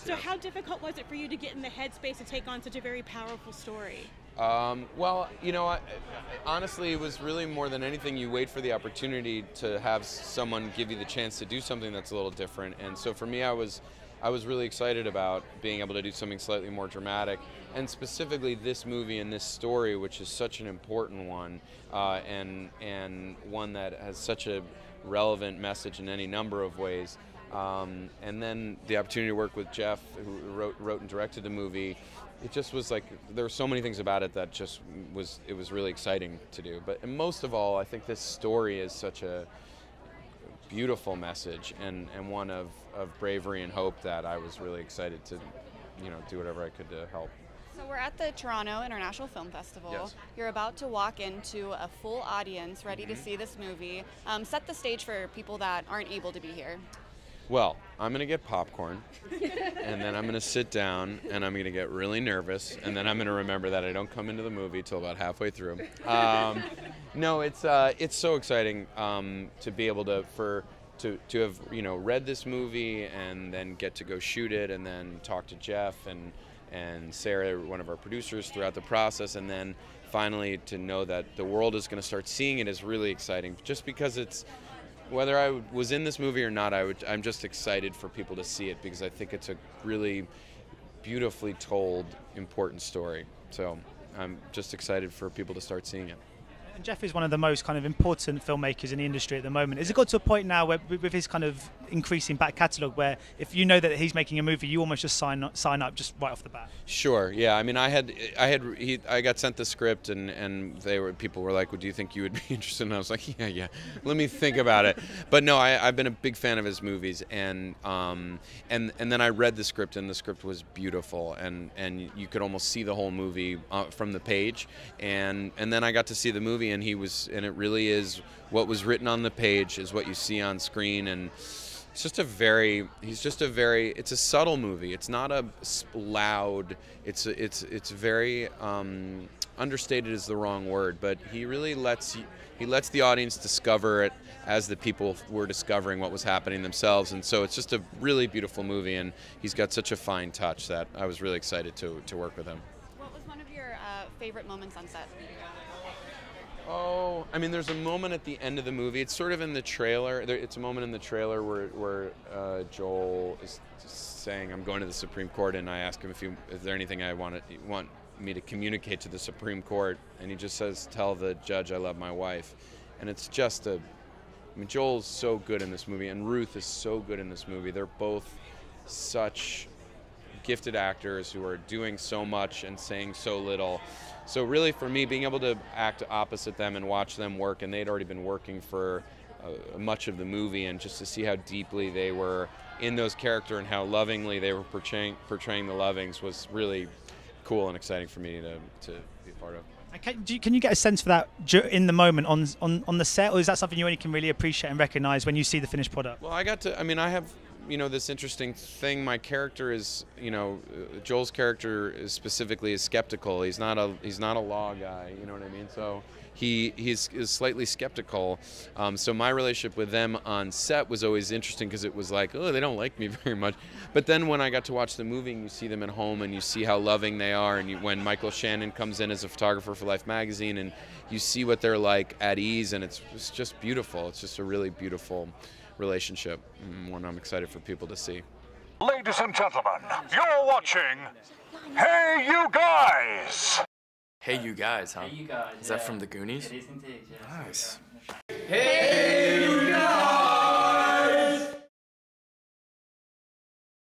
So how difficult was it for you to get in the headspace to take on such a very powerful story? Well, honestly, it was really more than anything, you wait for the opportunity to have someone give you the chance to do something that's a little different. And so for me, I was really excited about being able to do something slightly more dramatic, and specifically this movie and this story, which is such an important one, and one that has such a relevant message in any number of ways. And then the opportunity to work with Jeff, who wrote and directed the movie. It just was like, there were so many things about it that just was really exciting to do. But most of all, I think this story is such a beautiful message and one of bravery and hope that I was really excited to, do whatever I could to help. So we're at the Toronto International Film Festival. Yes. You're about to walk into a full audience ready to see this movie. Set the stage for people that aren't able to be here. Well, I'm going to get popcorn, and then I'm going to sit down, and I'm going to get really nervous, and then I'm going to remember that I don't come into the movie till about halfway through. No, it's so exciting to be able to have read this movie and then get to go shoot it, and then talk to Jeff and Sarah, one of our producers, throughout the process, and then finally to know that the world is going to start seeing it is really exciting. Just because it's, whether I was in this movie or not, I'm just excited for people to see it, because I think it's a really beautifully told, important story. So I'm just excited for people to start seeing it. And Jeff is one of the most kind of important filmmakers in the industry at the moment. Has it got to a point now where, with his kind of increasing back catalogue, where if you know that he's making a movie, you almost just sign up just right off the bat? Sure. Yeah. I mean, I got sent the script, and people were like, "Well, do you think you would be interested?" And I was like, "Yeah. Let me think about it." But no, I've been a big fan of his movies, and then I read the script, and the script was beautiful, and you could almost see the whole movie from the page, and then I got to see the movie. And it really is what was written on the page is what you see on screen, and it's a subtle movie. It's not a loud. It's very understated is the wrong word, but he really lets the audience discover it as the people were discovering what was happening themselves, and so it's just a really beautiful movie. And he's got such a fine touch that I was really excited to work with him. What was one of your favorite moments on set? Oh, I mean, there's a moment at the end of the movie. It's sort of in the trailer. It's a moment in the trailer where Joel is saying, "I'm going to the Supreme Court," and I ask him is there anything I want me to communicate to the Supreme Court, and he just says, "Tell the judge I love my wife." And it's just Joel's so good in this movie, and Ruth is so good in this movie. They're both such gifted actors who are doing so much and saying so little. So really, for me, being able to act opposite them and watch them work, and they'd already been working for much of the movie, and just to see how deeply they were in those characters and how lovingly they were portraying the Lovings was really cool and exciting for me to be a part of. Can you get a sense for that in the moment on the set, or is that something you only can really appreciate and recognize when you see the finished product? Well, I have this interesting thing. My character is, Joel's character is specifically skeptical. He's not a law guy, you know what I mean? So he's slightly skeptical. So my relationship with them on set was always interesting, because it was like, oh, they don't like me very much. But then when I got to watch the movie and you see them at home and you see how loving they are, and when Michael Shannon comes in as a photographer for Life magazine, and you see what they're like at ease, and it's just beautiful. It's just a really beautiful relationship, one I'm excited for people to see. Ladies and gentlemen, you're watching Hey You Guys! Hey You Guys, huh? Hey You Guys. Is that from the Goonies? It is indeed, yes. Nice. Hey